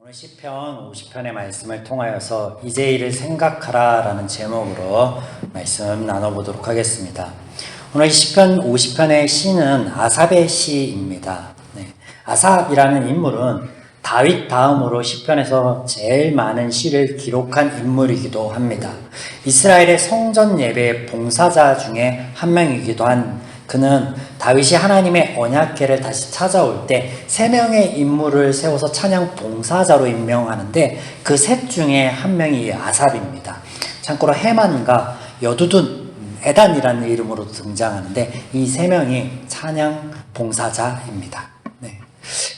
오늘 시편 50편의 말씀을 통하여서 이제 일을 생각하라 라는 제목으로 말씀 나눠보도록 하겠습니다. 오늘 시편 50편의 시는 아삽의 시입니다. 아삽이라는 인물은 다윗 다음으로 시편에서 제일 많은 시를 기록한 인물이기도 합니다. 이스라엘의 성전 예배 봉사자 중에 한 명이기도 한 그는 다윗이 하나님의 언약궤를 다시 찾아올 때 세 명의 인물을 세워서 찬양 봉사자로 임명하는데 그 셋 중에 한 명이 아삽입니다. 참고로 헤만과 여두둔, 에단이라는 이름으로 등장하는데 이 세 명이 찬양 봉사자입니다.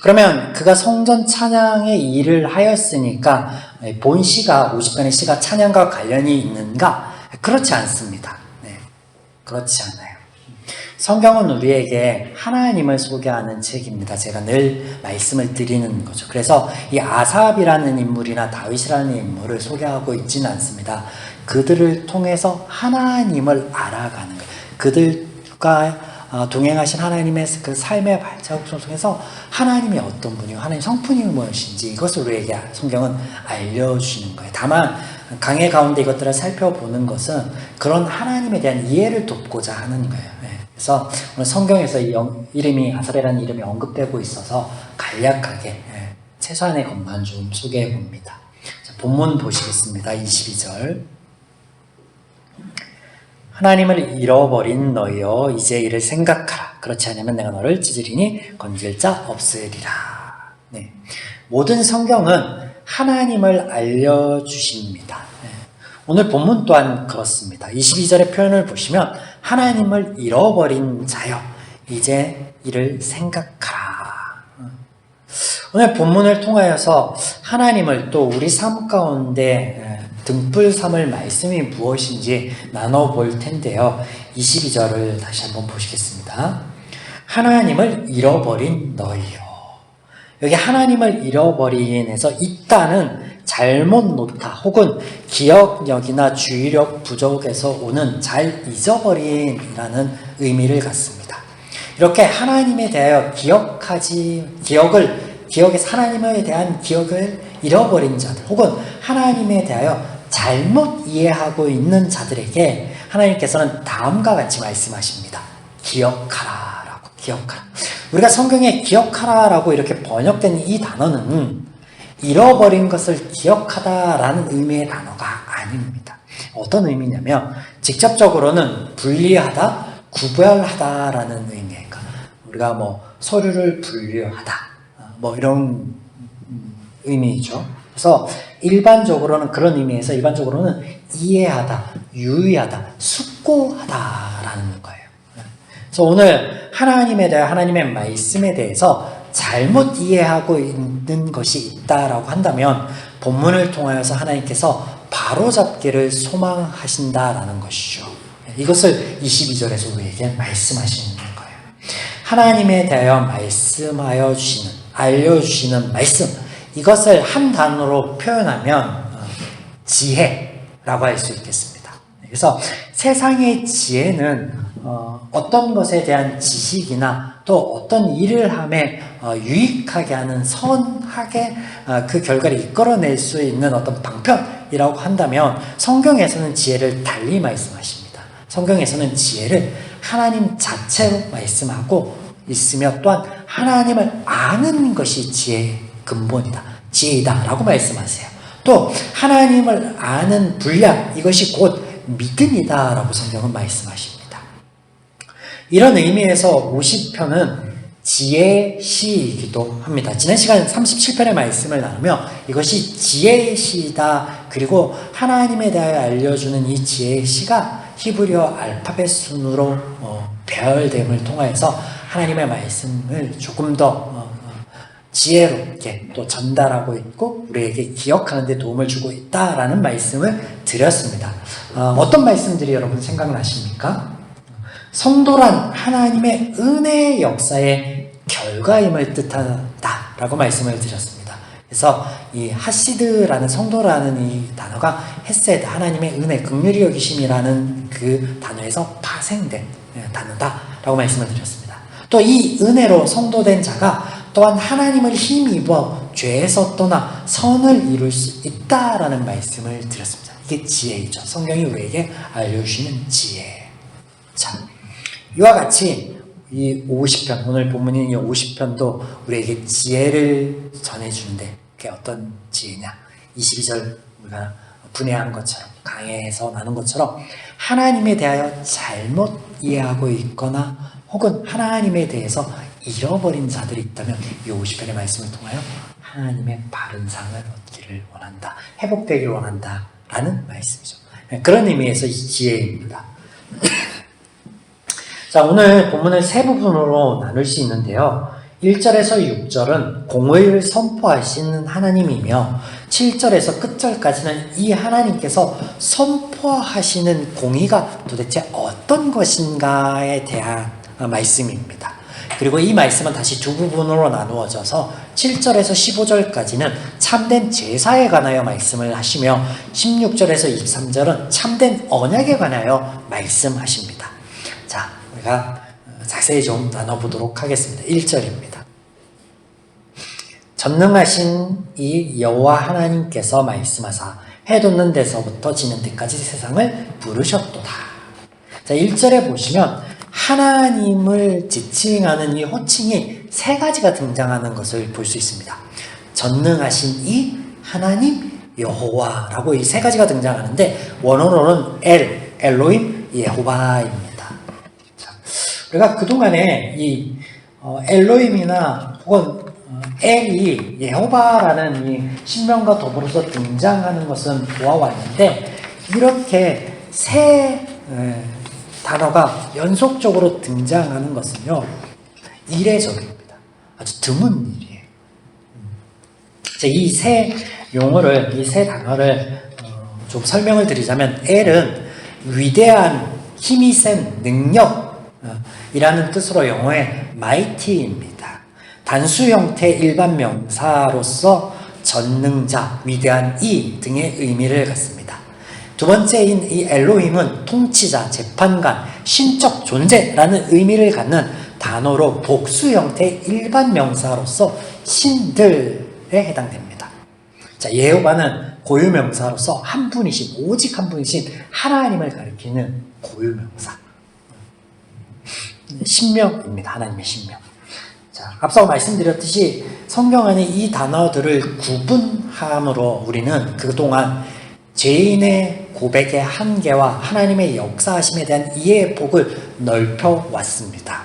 그러면 그가 성전 찬양의 일을 하였으니까 본 시가 50편의 시가 찬양과 관련이 있는가? 그렇지 않습니다. 그렇지 않아요. 성경은 우리에게 하나님을 소개하는 책입니다. 제가 늘 말씀을 드리는 거죠. 그래서 이 아삽이라는 인물이나 다윗이라는 인물을 소개하고 있지는 않습니다. 그들을 통해서 하나님을 알아가는 거예요. 그들과 동행하신 하나님의 그 삶의 발자국을 통해서 하나님이 어떤 분이고 하나님 성품이 무엇인지 이것을 우리에게 성경은 알려주시는 거예요. 다만 강해 가운데 이것들을 살펴보는 것은 그런 하나님에 대한 이해를 돕고자 하는 거예요. 그래서 오늘 성경에서 이 이름이 아삽이라는 이름이 언급되고 있어서 간략하게 최소한의 것만 좀 소개해 봅니다. 본문 보시겠습니다. 22절. 하나님을 잃어버린 너희여 이제 이를 생각하라. 그렇지 않으면 내가 너를 찢으리니 건질 자 없으리라. 모든 성경은 하나님을 알려주십니다. 오늘 본문 또한 그렇습니다. 22절의 표현을 보시면 하나님을 잃어버린 자여 이제 이를 생각하라. 오늘 본문을 통하여서 하나님을 또 우리 삶 가운데 등불 삼을 말씀이 무엇인지 나눠볼 텐데요. 22절을 다시 한번 보시겠습니다. 하나님을 잃어버린 너희요. 여기 하나님을 잃어버린에서 있다는 잘못 놓다 혹은 기억력이나 주의력 부족에서 오는 잘 잊어버린이라는 의미를 갖습니다. 이렇게 하나님에 대하여 기억에서 하나님에 대한 기억을 잃어버린 자들 혹은 하나님에 대하여 잘못 이해하고 있는 자들에게 하나님께서는 다음과 같이 말씀하십니다. 기억하라라고. 기억하라. 우리가 성경에 기억하라라고 이렇게 번역된 이 단어는 잃어버린 것을 기억하다라는 의미의 단어가 아닙니다. 어떤 의미냐면 직접적으로는 분리하다, 구별하다라는 의미예요. 우리가 서류를 분류하다, 이런 의미죠. 그래서 일반적으로는 그런 의미에서 일반적으로는 이해하다, 유의하다, 숙고하다라는 거예요. 그래서 오늘 하나님에 대해 하나님의 말씀에 대해서 잘못 이해하고 있는 것이 있다라고 한다면 본문을 통하여서 하나님께서 바로잡기를 소망하신다라는 것이죠. 이것을 22절에서 우리에게 말씀하시는 거예요. 하나님에 대하여 말씀하여 주시는, 알려주시는 말씀, 이것을 한 단어로 표현하면 지혜라고 할 수 있겠습니다. 그래서 세상의 지혜는 어떤 것에 대한 지식이나 또 어떤 일을 함에 유익하게 하는 선하게 그 결과를 이끌어낼 수 있는 어떤 방편이라고 한다면 성경에서는 지혜를 달리 말씀하십니다. 성경에서는 지혜를 하나님 자체로 말씀하고 있으며 또한 하나님을 아는 것이 지혜의 근본이다. 지혜이다 라고 말씀하세요. 또 하나님을 아는 분량, 이것이 곧 믿음이다 라고 성경은 말씀하십니다. 이런 의미에서 50편은 지혜의 시이기도 합니다. 지난 시간 37편의 말씀을 나누며 이것이 지혜의 시이다. 그리고 하나님에 대하여 알려주는 이 지혜의 시가 히브리어 알파벳 순으로 배열됨을 통해서 하나님의 말씀을 조금 더 지혜롭게 또 전달하고 있고 우리에게 기억하는 데 도움을 주고 있다라는 말씀을 드렸습니다. 어떤 말씀들이 여러분 생각나십니까? 성도란 하나님의 은혜의 역사의 결과임을 뜻한다라고 말씀을 드렸습니다. 그래서 이 하시드라는 성도라는 이 단어가 헤세드, 하나님의 은혜, 긍휼히 여기심이라는 그 단어에서 파생된 단어다라고 말씀을 드렸습니다. 또 이 은혜로 성도된 자가 또한 하나님을 힘입어 죄에서 떠나 선을 이룰 수 있다라는 말씀을 드렸습니다. 이게 지혜이죠. 성경이 우리에게 알려주시는 지혜. 자, 이와 같이 이 50편, 오늘 본문인 이 50편도 우리에게 지혜를 전해주는데 그게 어떤 지혜냐? 22절 우리가 분해한 것처럼, 강해서 나눈 것처럼 하나님에 대하여 잘못 이해하고 있거나 혹은 하나님에 대해서 잃어버린 자들이 있다면 이 50편의 말씀을 통하여 하나님의 바른 상을 얻기를 원한다. 회복되기를 원한다. 라는 말씀이죠. 그런 의미에서 이 지혜입니다. 자, 오늘 본문을 세 부분으로 나눌 수 있는데요. 1절에서 6절은 공의를 선포하시는 하나님이며 7절에서 끝절까지는 이 하나님께서 선포하시는 공의가 도대체 어떤 것인가에 대한 말씀입니다. 그리고 이 말씀은 다시 두 부분으로 나누어져서 7절에서 15절까지는 참된 제사에 관하여 말씀을 하시며 16절에서 23절은 참된 언약에 관하여 말씀하십니다. 자, 우리가 자세히 좀 나눠보도록 하겠습니다. 1절입니다. 전능하신 이 여호와 하나님께서 말씀하사 해 돋는 데서부터 지는 데까지 세상을 부르셨도다. 자, 1절에 보시면 하나님을 지칭하는 이 호칭이 세 가지가 등장하는 것을 볼 수 있습니다. 전능하신 이 하나님 여호와라고 이 세 가지가 등장하는데 원어로는 엘로임 예호바입니다. 자, 우리가 그동안에 이 엘로임이나 혹은 엘이 예호바라는 이 신명과 더불어서 등장하는 것은 보아왔는데 이렇게 세 단어가 연속적으로 등장하는 것은요 이례적입니다. 아주 드문 일이에요. 이 세 용어를, 이 세 단어를 좀 설명을 드리자면 엘은 위대한, 힘이 센, 능력이라는 뜻으로 영어의 mighty입니다. 단수 형태 일반 명사로서 전능자, 위대한 이 등의 의미를 갖습니다. 두 번째인 이 엘로힘은 통치자, 재판관, 신적 존재라는 의미를 갖는 단어로 복수 형태의 일반 명사로서 신들에 해당됩니다. 자, 예호바는 고유명사로서 한 분이신, 오직 한 분이신 하나님을 가리키는 고유명사. 신명입니다. 하나님의 신명. 자, 앞서 말씀드렸듯이 성경 안에 이 단어들을 구분함으로 우리는 그동안 죄인의 고백의 한계와 하나님의 역사하심에 대한 이해의 폭을 넓혀왔습니다.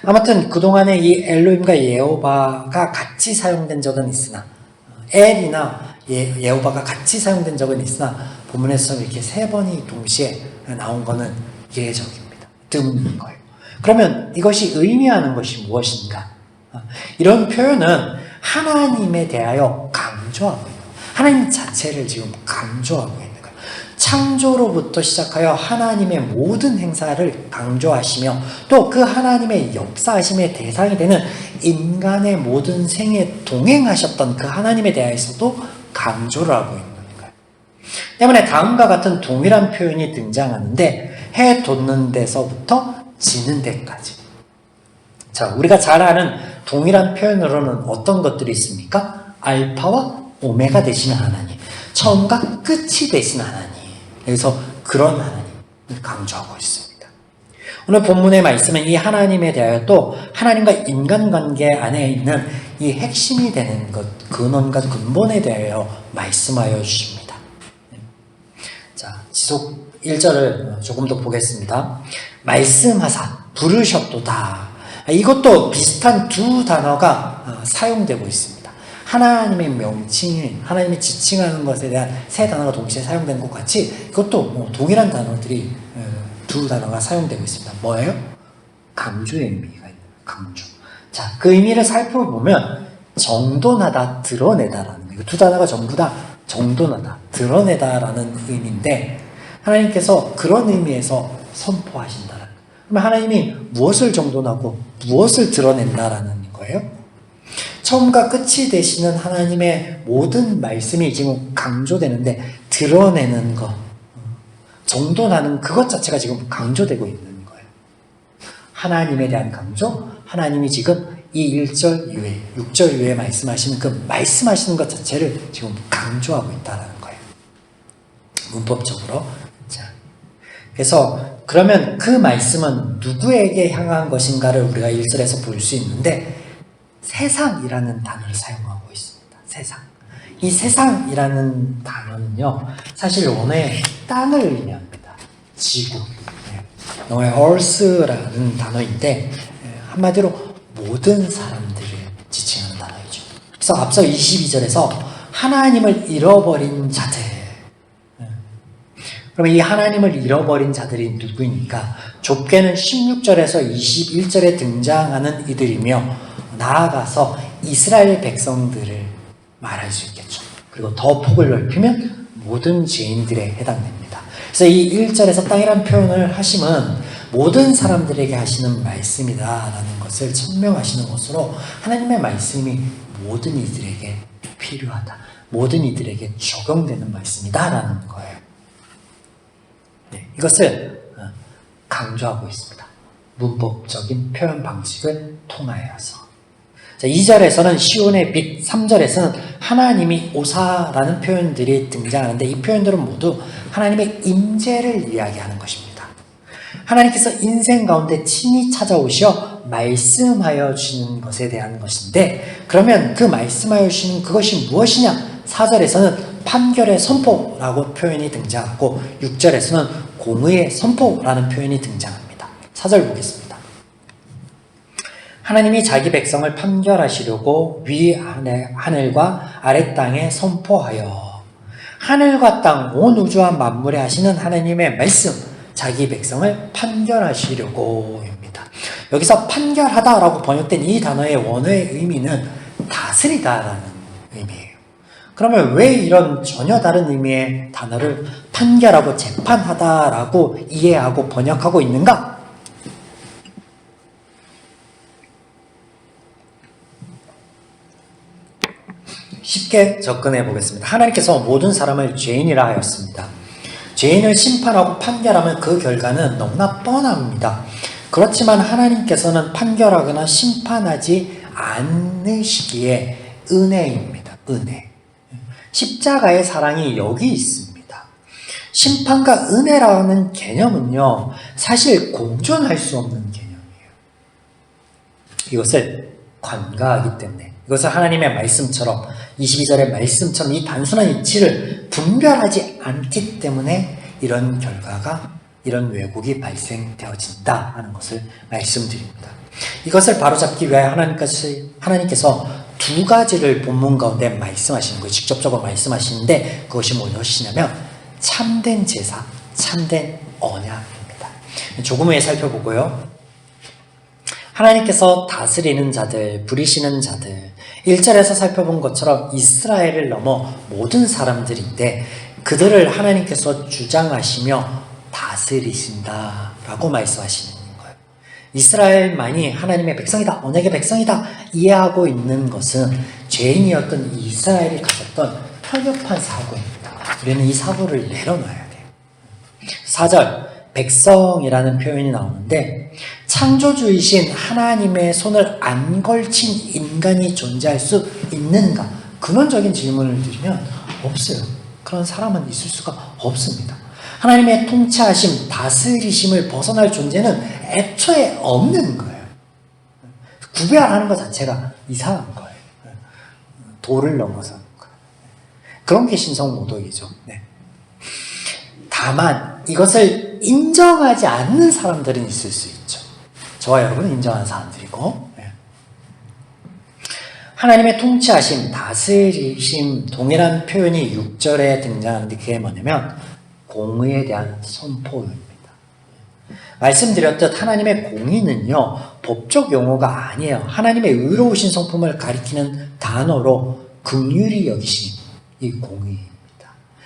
아무튼 그동안에 이 엘로힘과 예호바가 같이 사용된 적은 있으나 엘이나 예호바가 같이 사용된 적은 있으나 본문에서 이렇게 세 번이 동시에 나온 것은 이례적입니다. 드문 거예요. 그러면 이것이 의미하는 것이 무엇인가? 이런 표현은 하나님에 대하여 강조하고 있는 거예요. 하나님 자체를 지금 강조하고 있는 거예요. 창조로부터 시작하여 하나님의 모든 행사를 강조하시며 또 그 하나님의 역사하심의 대상이 되는 인간의 모든 생에 동행하셨던 그 하나님에 대해서도 강조를 하고 있는 거예요. 때문에 다음과 같은 동일한 표현이 등장하는데 해 돋는 데서부터 지는 데까지. 자, 우리가 잘 아는 동일한 표현으로는 어떤 것들이 있습니까? 알파와 오메가 되시는 하나님, 처음과 끝이 되시는 하나님. 여기서 그런 하나님을 강조하고 있습니다. 오늘 본문의 말씀은 이 하나님에 대하여 또 하나님과 인간관계 안에 있는 이 핵심이 되는 것, 근원과 근본에 대하여 말씀하여 주십니다. 자, 지속 1절을 조금 더 보겠습니다. 말씀하사 부르셨도다. 이것도 비슷한 두 단어가 사용되고 있습니다. 하나님의 명칭이, 하나님이 지칭하는 것에 대한 세 단어가 동시에 사용된 것 같이 이것도 동일한 단어들이 두 단어가 사용되고 있습니다. 뭐예요? 강조의 의미가 있는 거예요. 강조. 자, 그 의미를 살펴보면 정돈하다, 드러내다라는 거예요. 두 단어가 전부 다 정돈하다, 드러내다라는 의미인데 하나님께서 그런 의미에서 선포하신다라는 거예요. 그럼 하나님이 무엇을 정돈하고 무엇을 드러낸다라는 거예요? 처음과 끝이 되시는 하나님의 모든 말씀이 지금 강조되는데 드러내는 것, 정돈하는 그것 자체가 지금 강조되고 있는 거예요. 하나님에 대한 강조, 하나님이 지금 이 1절 이후에 6절 이후에 말씀하시는 그 말씀하시는 것 자체를 지금 강조하고 있다는 거예요. 문법적으로. 자, 그래서 그러면 그 말씀은 누구에게 향한 것인가를 우리가 1절에서 볼 수 있는데 세상이라는 단어를 사용하고 있습니다. 세상. 이 세상이라는 단어는요, 사실 원어의 땅을 의미합니다. 지구. 영어의 earth라는 단어인데 한마디로 모든 사람들을 지칭하는 단어이죠. 그래서 앞서 22절에서 하나님을 잃어버린 자들. 그러면 이 하나님을 잃어버린 자들이 누구입니까? 좁게는 16절에서 21절에 등장하는 이들이며 나아가서 이스라엘 백성들을 말할 수 있겠죠. 그리고 더 폭을 넓히면 모든 죄인들에 해당됩니다. 그래서 이 1절에서 땅이라는 표현을 하심은 모든 사람들에게 하시는 말씀이다라는 것을 천명하시는 것으로 하나님의 말씀이 모든 이들에게 필요하다. 모든 이들에게 적용되는 말씀이다라는 거예요. 네, 이것을 강조하고 있습니다. 문법적인 표현 방식을 통하여서. 자, 2절에서는 시온의 빛, 3절에서는 하나님이 오사라는 표현들이 등장하는데 이 표현들은 모두 하나님의 임재를 이야기하는 것입니다. 하나님께서 인생 가운데 친히 찾아오셔 말씀하여 주시는 것에 대한 것인데 그러면 그 말씀하여 주시는 그것이 무엇이냐? 4절에서는 판결의 선포라고 표현이 등장하고 6절에서는 공의의 선포라는 표현이 등장합니다. 4절 보겠습니다. 하나님이 자기 백성을 판결하시려고 위 하늘과 아래 땅에 선포하여 하늘과 땅 온 우주와 만물에 하시는 하나님의 말씀 자기 백성을 판결하시려고입니다. 여기서 판결하다라고 번역된 이 단어의 원어의 의미는 다스리다라는 의미예요. 그러면 왜 이런 전혀 다른 의미의 단어를 판결하고 재판하다라고 이해하고 번역하고 있는가? 쉽게 접근해 보겠습니다. 하나님께서 모든 사람을 죄인이라 하였습니다. 죄인을 심판하고 판결하면 그 결과는 너무나 뻔합니다. 그렇지만 하나님께서는 판결하거나 심판하지 않으시기에 은혜입니다. 은혜. 십자가의 사랑이 여기 있습니다. 심판과 은혜라는 개념은요, 사실 공존할 수 없는 개념이에요. 이것을 관가하기 때문에, 이것을 하나님의 말씀처럼 22절의 말씀처럼 이 단순한 이치를 분별하지 않기 때문에 이런 결과가, 이런 왜곡이 발생되어진다 하는 것을 말씀드립니다. 이것을 바로잡기 위하여 하나님께서 두 가지를 본문 가운데 말씀하시는 거예요. 직접적으로 말씀하시는데 그것이 무엇이냐면 참된 제사, 참된 언약입니다. 조금 후에 살펴보고요. 하나님께서 다스리는 자들, 부리시는 자들, 1절에서 살펴본 것처럼 이스라엘을 넘어 모든 사람들인데 그들을 하나님께서 주장하시며 다스리신다라고 말씀하시는 거예요. 이스라엘만이 하나님의 백성이다, 언약의 백성이다 이해하고 있는 것은 죄인이었던 이스라엘이 가졌던 편협한 사고입니다. 우리는 이 사고를 내려놔야 돼요. 4절 백성이라는 표현이 나오는데 창조주이신 하나님의 손을 안 걸친 인간이 존재할 수 있는가? 근원적인 질문을 드리면 없어요. 그런 사람은 있을 수가 없습니다. 하나님의 통치하심, 다스리심을 벗어날 존재는 애초에 없는 거예요. 구별하는 것 자체가 이상한 거예요. 도를 넘어서 그런 게 신성모독이죠. 네. 다만 이것을 인정하지 않는 사람들은 있을 수 있죠. 저와 여러분은 인정하는 사람들이고, 하나님의 통치하심, 다스리심 동일한 표현이 6절에 등장하는데 그게 뭐냐면 공의에 대한 선포입니다. 말씀드렸듯 하나님의 공의는요 법적 용어가 아니에요. 하나님의 의로우신 성품을 가리키는 단어로 긍휼히 여기신 이 공의입니다.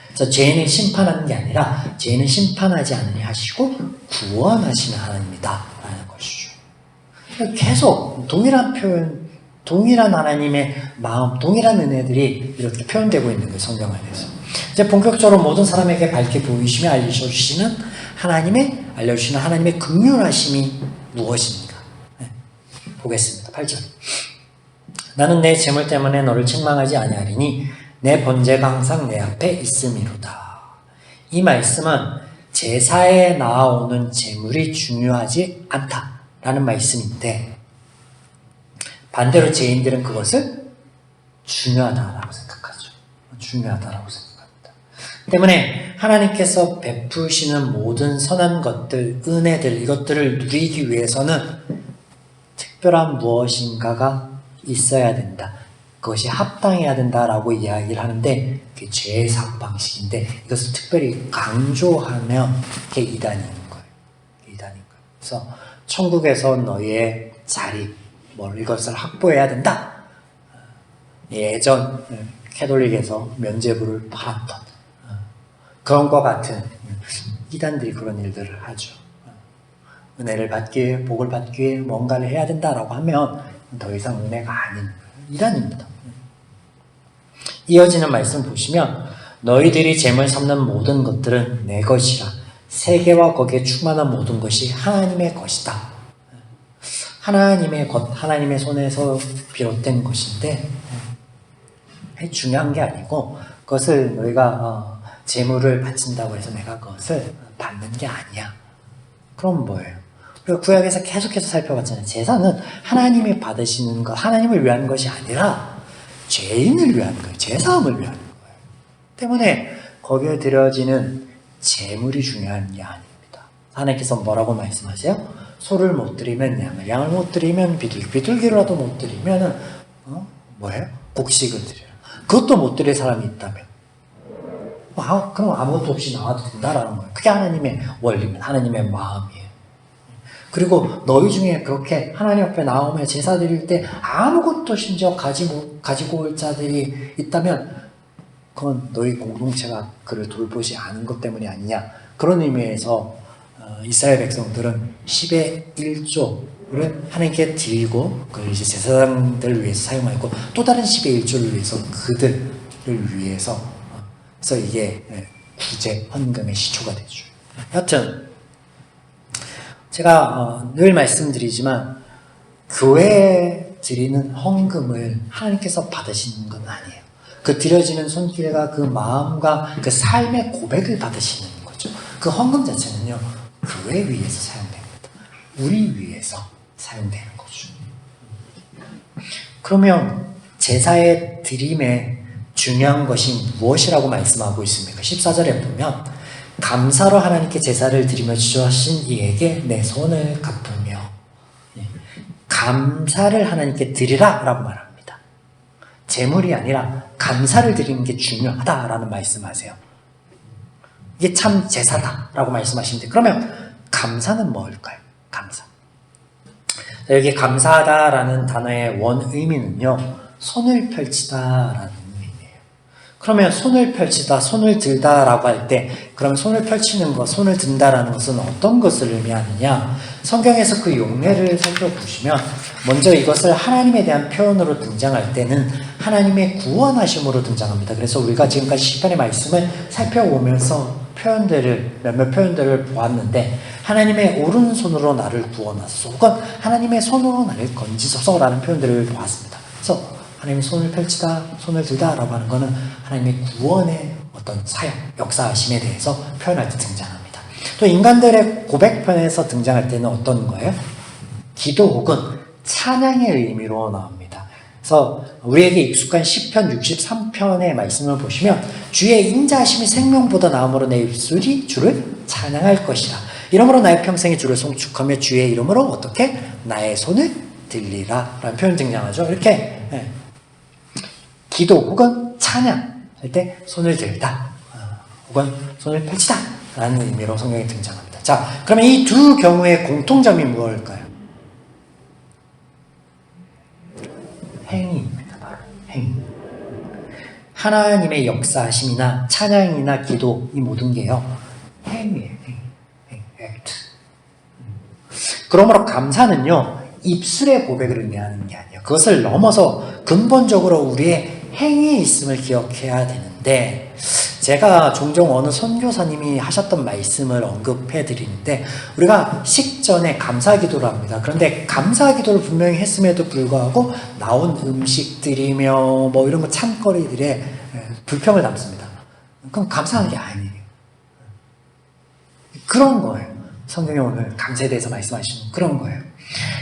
그래서 죄인을 심판하는 게 아니라 죄인을 심판하지 않으려 하시고 구원하시는 하나님이다 라는 것이죠. 계속 동일한 표현, 동일한 하나님의 마음, 동일한 은혜들이 이렇게 표현되고 있는 거예요. 성경 안에서. 이제 본격적으로 모든 사람에게 밝게 보이시며 알려주시는 하나님의 긍휼하심이 무엇입니까? 보겠습니다. 8절. 나는 내 재물 때문에 너를 책망하지 아니하리니 내 번제가 항상 내 앞에 있음이로다. 이 말씀은 제사에 나아오는 재물이 중요하지 않다라는 말씀인데, 반대로 죄인들은 그것을 중요하다라고 생각하죠. 중요하다라고 생각합니다. 때문에 하나님께서 베푸시는 모든 선한 것들, 은혜들, 이것들을 누리기 위해서는 특별한 무엇인가가 있어야 된다. 그것이 합당해야 된다라고 이야기를 하는데, 그게 제사 방식인데, 이것을 특별히 강조하면 그게 이단인 거예요. 이단인 거예요. 그래서 천국에서 너희의 자리, 이것을 확보해야 된다. 예전 캐톨릭에서 면죄부를 팔았던 그런 것 같은 이단들이 그런 일들을 하죠. 은혜를 받기 위해, 복을 받기 위해 뭔가를 해야 된다라고 하면 더 이상 은혜가 아닌 이단입니다. 이어지는 말씀 보시면 너희들이 재물 삼는 모든 것들은 내 것이라 세계와 거기에 충만한 모든 것이 하나님의 것이다. 하나님의 것, 하나님의 손에서 비롯된 것인데 중요한 게 아니고, 그것을 너희가 재물을 바친다고 해서 내가 그것을 받는 게 아니야. 그럼 뭐예요? 우리가 구약에서 계속해서 살펴봤잖아요. 제사는 하나님이 받으시는 것, 하나님을 위한 것이 아니라 죄인을 위한 거예요. 제사함을 위한 거예요. 때문에 거기에 드려지는 재물이 중요한 게 아닙니다. 하나님께서 뭐라고 말씀하세요? 소를 못 드리면 양을, 양을 못 드리면 비둘기라도 못 드리면 뭐예요? 곡식을 드려요. 그것도 못 드릴 사람이 있다면 그럼 아무것도 없이 나와도 된다라는 거예요. 그게 하나님의 원리입니다. 하나님의 마음이에요. 그리고 너희 중에 그렇게 하나님 앞에 나오며 제사 드릴 때 아무것도 심지어 가지고 올 자들이 있다면 그건 너희 공동체가 그를 돌보지 않은 것 때문이 아니냐. 그런 의미에서 이스라엘 백성들은 10의 1조를 하나님께 드리고 그걸 이제 제사장들을 위해서 사용하고 또 다른 10의 1조를 위해서 그들을 위해서, 그래서 이게 구제 헌금의 시초가 되죠. 여튼 제가 늘 말씀드리지만 교회에 드리는 헌금을 하나님께서 받으시는 건 아니에요. 그 드려지는 손길과 그 마음과 그 삶의 고백을 받으시는 거죠. 그 헌금 자체는요, 교회 위해서 사용됩니다. 우리 위해서 사용되는 거죠. 그러면 제사의 드림에 중요한 것이 무엇이라고 말씀하고 있습니까? 14절에 보면 감사로 하나님께 제사를 드리며 주셨신 이에게 내 손을 갚으며, 감사를 하나님께 드리라 라고 말합니다. 재물이 아니라 감사를 드리는 게 중요하다라는 말씀하세요. 이게 참 제사다라고 말씀하시는데, 그러면 감사는 뭘까요? 감사. 여기 감사하다라는 단어의 원 의미는요, 손을 펼치다라는 의미예요. 그러면 손을 펼치다, 손을 들다라고 할 때, 그럼 손을 펼치는 것, 손을 든다라는 것은 어떤 것을 의미하느냐? 성경에서 그 용례를 살펴보시면 먼저 이것을 하나님에 대한 표현으로 등장할 때는 하나님의 구원하심으로 등장합니다. 그래서 우리가 지금까지 시편의 말씀을 살펴보면서 몇몇 표현들을 보았는데, 하나님의 오른손으로 나를 구원하소서, 혹은 하나님의 손으로 나를 건지소서라는 표현들을 보았습니다. 그래서 하나님의 손을 펼치다, 손을 들다라고 하는 것은 하나님의 구원의 어떤 사역, 역사하심에 대해서 표현할 때 등장합니다. 또 인간들의 고백편에서 등장할 때는 어떤 거예요? 기도 혹은 찬양의 의미로 나옵니다. 그래서 우리에게 익숙한 시편 63편의 말씀을 보시면 주의 인자하심이 생명보다 나음으로 내 입술이 주를 찬양할 것이라. 이러므로 나의 평생이 주를 송축하며 주의 이름으로 어떻게? 나의 손을 들리라 라는 표현 등장하죠. 이렇게 기도 혹은 찬양 할 때 손을 들다 혹은 손을 펼치다 라는 의미로 성경에 등장합니다. 자, 그러면 이 두 경우의 공통점이 무엇일까요? 행위입니다. 바로 행위. 하나님의 역사하심이나 찬양이나 기도, 이 모든 게요, 행위예요. 행위. 액트. 그러므로 감사는요, 입술의 고백을 의미하는 게 아니에요. 그것을 넘어서 근본적으로 우리의 행위에 있음을 기억해야 되는데, 제가 종종 어느 선교사님이 하셨던 말씀을 언급해 드리는데, 우리가 식전에 감사기도를 합니다. 그런데 감사기도를 분명히 했음에도 불구하고 나온 음식들이며 뭐 이런 거 찬거리들에 불평을 담습니다. 그럼 감사한 게 아니에요. 그런 거예요. 성경이 오늘 감사에 대해서 말씀하시는 그런 거예요.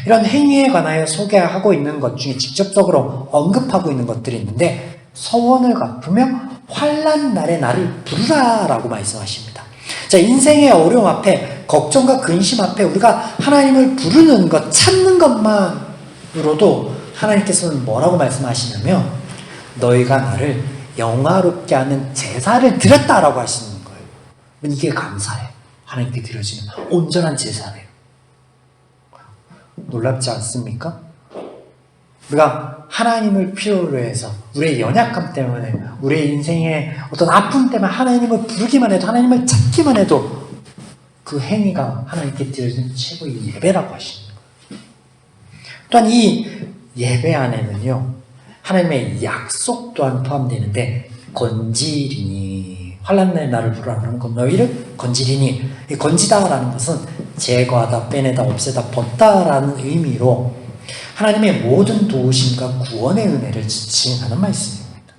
이런 행위에 관하여 소개하고 있는 것 중에 직접적으로 언급하고 있는 것들이 있는데, 서원을 갚으며 환난 날에 나를 부르라라고 말씀하십니다. 자, 인생의 어려움 앞에, 걱정과 근심 앞에 우리가 하나님을 부르는 것, 찾는 것만으로도 하나님께서는 뭐라고 말씀하시냐면, 너희가 나를 영화롭게 하는 제사를 드렸다라고 하시는 거예요. 이게 감사예요. 하나님께 드려지는 온전한 제사래요. 놀랍지 않습니까? 우리가 하나님을 필요로 해서, 우리의 연약함 때문에, 우리의 인생의 어떤 아픔 때문에 하나님을 부르기만 해도, 하나님을 찾기만 해도 그 행위가 하나님께 드려지는 최고의 예배라고 하시는 거예요. 또한 이 예배 안에는요, 하나님의 약속 또한 포함되는데, 건지리니, 환난날 나를 부르라는 건 너희를 건지리니, 이 건지다라는 것은 제거하다, 빼내다, 없애다, 벗다라는 의미로 하나님의 모든 도우심과 구원의 은혜를 지칭하는 말씀입니다.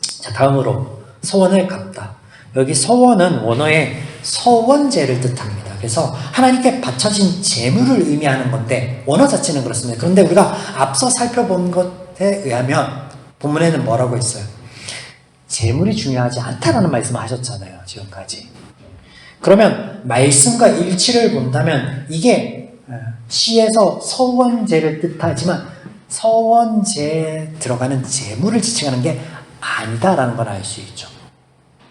자, 다음으로 서원을 갚다. 여기 서원은 원어의 서원제를 뜻합니다. 그래서 하나님께 바쳐진 제물을 의미하는 건데, 원어 자체는 그렇습니다. 그런데 우리가 앞서 살펴본 것에 의하면 본문에는 뭐라고 했어요? 제물이 중요하지 않다라는 말씀을 하셨잖아요, 지금까지. 그러면 말씀과 일치를 본다면 이게 시에서 서원제를 뜻하지만 서원제에 들어가는 제물을 지칭하는 게 아니다라는 걸 알 수 있죠.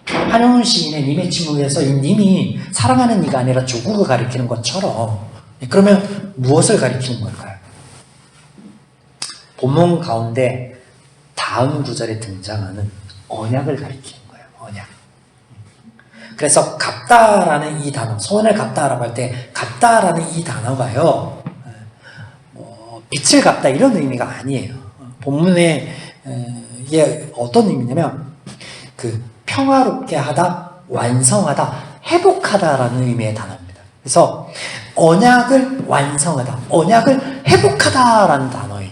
한용운 시인의 님의 침묵에서 이 님이 사랑하는 이가 아니라 조국을 가리키는 것처럼, 그러면 무엇을 가리키는 걸까요? 본문 가운데 다음 구절에 등장하는 언약을 가리키는 거예요. 언약. 그래서 갚다라는 이 단어, 소원을 갚다라고 할 때 갚다라는 이 단어가요, 빛을 갚다 이런 의미가 아니에요. 본문에 이게 어떤 의미냐면, 그 평화롭게 하다, 완성하다, 회복하다라는 의미의 단어입니다. 그래서 언약을 완성하다, 언약을 회복하다라는 단어예요.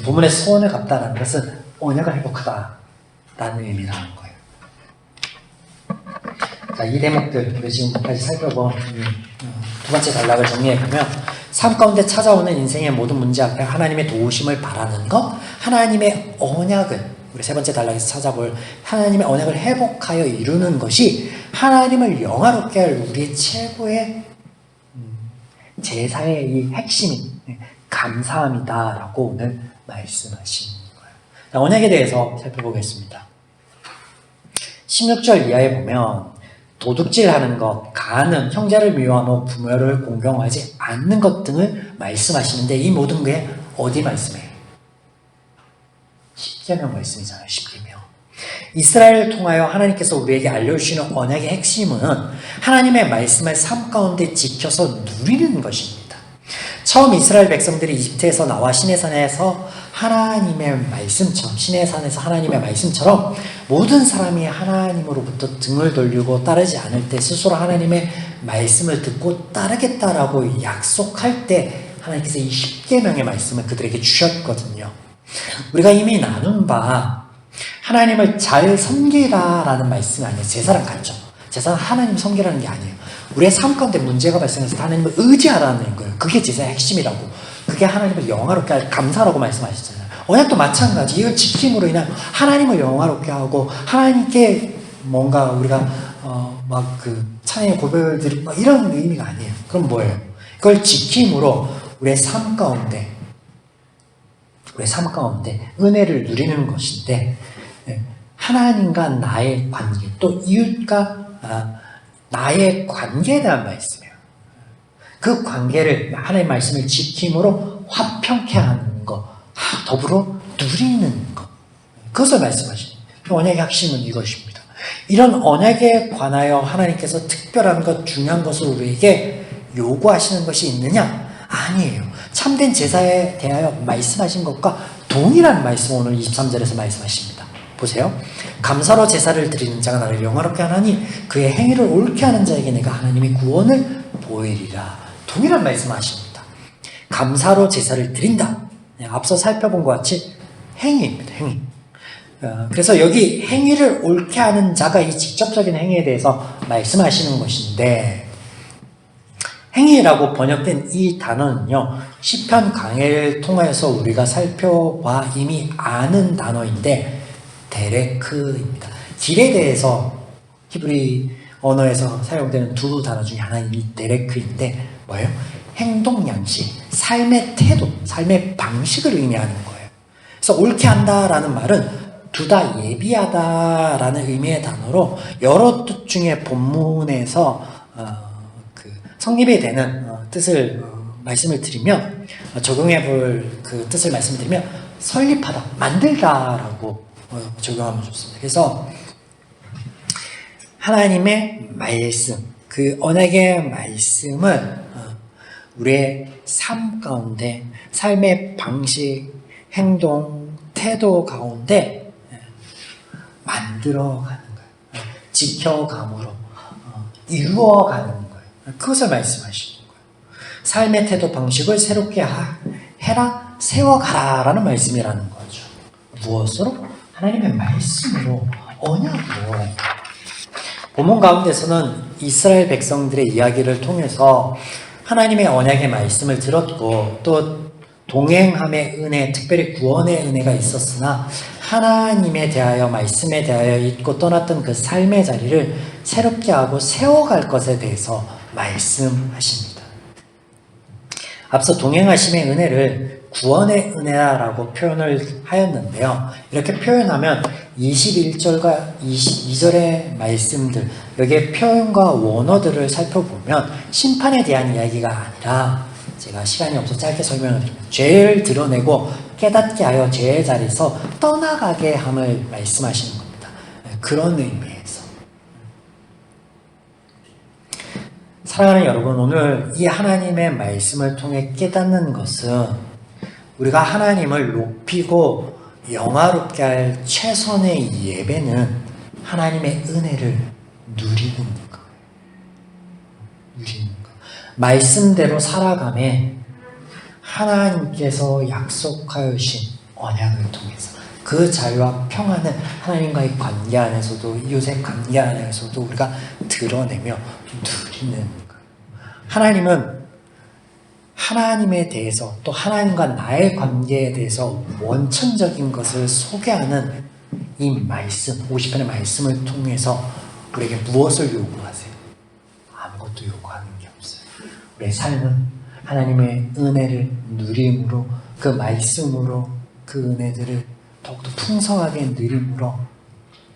본문의 소원을 갚다라는 것은 언약을 회복하다라는 의미라는 거예요. 자, 이 대목들 우리 지금까지 살펴본 두 번째 단락을 정리해보면, 삶 가운데 찾아오는 인생의 모든 문제 앞에 하나님의 도우심을 바라는 것, 하나님의 언약을, 우리 세 번째 단락에서 찾아볼 하나님의 언약을 회복하여 이루는 것이 하나님을 영화롭게 할 우리의 최고의 제사의 이 핵심인 감사함이다라고 오늘 말씀하시는 거예요. 자, 언약에 대해서 살펴보겠습니다. 16절 이하에 보면 도둑질하는 것, 가는, 형제를 미워하며 부모를 공경하지 않는 것 등을 말씀하시는데, 이 모든 게 어디 말씀이에요? 십계명 말씀이잖아요. 십계명. 이스라엘을 통하여 하나님께서 우리에게 알려주시는 언약의 핵심은 하나님의 말씀을 삶 가운데 지켜서 누리는 것입니다. 처음 이스라엘 백성들이 이집트에서 나와 시내산에서 하나님의 말씀처럼, 시내산에서 하나님의 말씀처럼 모든 사람이 하나님으로부터 등을 돌리고 따르지 않을 때 스스로 하나님의 말씀을 듣고 따르겠다라고 약속할 때 하나님께서 이 십계명의 말씀을 그들에게 주셨거든요. 우리가 이미 나눈 바 하나님을 잘 섬기라라는 말씀이 아니에요. 제사랑 같죠. 제사는 하나님 섬기라는 게 아니에요. 우리의 삶 가운데 문제가 발생해서 하나님을 의지하라는 거예요. 그게 제사의 핵심이라고. 그게 하나님을 영화롭게 할 감사라고 말씀하셨잖아요. 언약도 마찬가지. 이걸 지킴으로 인한 하나님을 영화롭게 하고, 하나님께 뭔가 우리가 막 그 찬양의 고백을 드리고 막 이런 의미가 아니에요. 그럼 뭐예요? 그걸 지킴으로 우리의 삶 가운데 은혜를 누리는 것인데, 하나님과 나의 관계, 또 이웃과 나의 관계에 대한 말씀이에요. 그 관계를, 하나님의 말씀을 지킴으로 화평케 하는 것, 더불어 누리는 것, 그것을 말씀하십니다. 언약의 핵심은 이것입니다. 이런 언약에 관하여 하나님께서 특별한 것, 중요한 것을 우리에게 요구하시는 것이 있느냐? 아니에요. 참된 제사에 대하여 말씀하신 것과 동일한 말씀 오늘 23절에서 말씀하십니다. 보세요. 감사로 제사를 드리는 자가 나를 영화롭게 하나니 그의 행위를 옳게 하는 자에게 내가 하나님의 구원을 보이리라. 동일한 말씀하십니다. 감사로 제사를 드린다. 앞서 살펴본 것 같이 행위입니다. 행위. 그래서 여기 행위를 옳게 하는 자가 이 직접적인 행위에 대해서 말씀하시는 것인데, 행위라고 번역된 이 단어는요, 시편 강해를 통해서 우리가 살펴봐 이미 아는 단어인데 데레크입니다. 길에 대해서 히브리 언어에서 사용되는 두 단어 중에 하나는 이 데레크인데 뭐예요? 행동 양식, 삶의 태도, 삶의 방식을 의미하는 거예요. 그래서 옳게 한다라는 말은 두다 예비하다라는 의미의 단어로 여러 뜻 중에 본문에서 성립이 되는 뜻을 말씀을 드리면, 적용해 볼 그 뜻을 말씀드리면 설립하다, 만들다라고 적용하면 좋습니다. 그래서 하나님의 말씀, 그 언약의 말씀을 우리의 삶 가운데, 삶의 방식, 행동, 태도 가운데 만들어가는 거예요. 지켜감으로 이루어가는 거예요. 그것을 말씀하시는 거예요. 삶의 태도 방식을 새롭게 해라, 세워가라 라는 말씀이라는 거죠. 무엇으로? 하나님의 말씀으로, 언약으로. 본문 가운데서는 이스라엘 백성들의 이야기를 통해서 하나님의 언약의 말씀을 들었고, 또 동행함의 은혜, 특별히 구원의 은혜가 있었으나 하나님에 대하여, 말씀에 대하여 잊고 떠났던 그 삶의 자리를 새롭게 하고 세워갈 것에 대해서 말씀하십니다. 앞서 동행하심의 은혜를 구원의 은혜라고 표현을 하였는데요. 이렇게 표현하면 21절과 22절의 말씀들, 여기에 표현과 원어들을 살펴보면 심판에 대한 이야기가 아니라, 제가 시간이 없어서 짧게 설명을 드립니다. 죄를 드러내고 깨닫게 하여 죄의 자리에서 떠나가게 함을 말씀하시는 겁니다. 그런 의미에서. 사랑하는 여러분, 오늘 이 하나님의 말씀을 통해 깨닫는 것은 우리가 하나님을 높이고 영화롭게 할 최선의 예배는 하나님의 은혜를 누리는 거예요. 누리는 거예요. 말씀대로 살아가며 하나님께서 약속하여 주신 언약을 통해서 그 자유와 평안을 하나님과의 관계 안에서도, 이웃의 관계 안에서도 우리가 드러내며 누리는 거예요. 하나님은 하나님에 대해서, 또 하나님과 나의 관계에 대해서 원천적인 것을 소개하는 이 말씀, 50편의 말씀을 통해서 우리에게 무엇을 요구하세요? 아무것도 요구하는 게 없어요. 우리의 삶은 하나님의 은혜를 누림으로, 그 말씀으로 그 은혜들을 더욱더 풍성하게 누림으로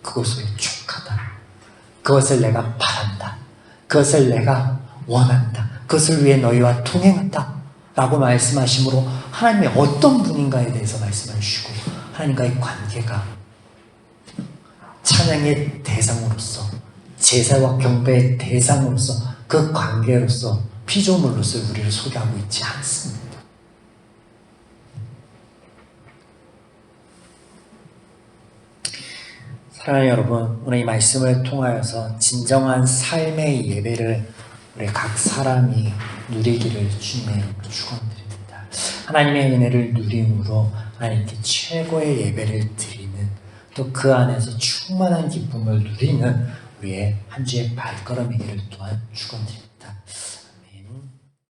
그것을 촉하다, 그것을 내가 바란다, 그것을 내가 원한다, 그것을 위해 너희와 통행한다 라고 말씀하심으로 하나님이 어떤 분인가에 대해서 말씀해 주시고, 하나님과의 관계가 찬양의 대상으로서, 제사와 경배의 대상으로서, 그 관계로서, 피조물로서 우리를 소개하고 있지 않습니다. 사랑하는 여러분, 오늘 이 말씀을 통하여서 진정한 삶의 예배를 우리 각 사람이 누리기를 주님의 축원드립니다. 하나님의 은혜를 누림으로 하나님께 최고의 예배를 드리는, 또 그 안에서 충만한 기쁨을 누리는 우리의 한 주의 발걸음이기를 또한 축원드립니다.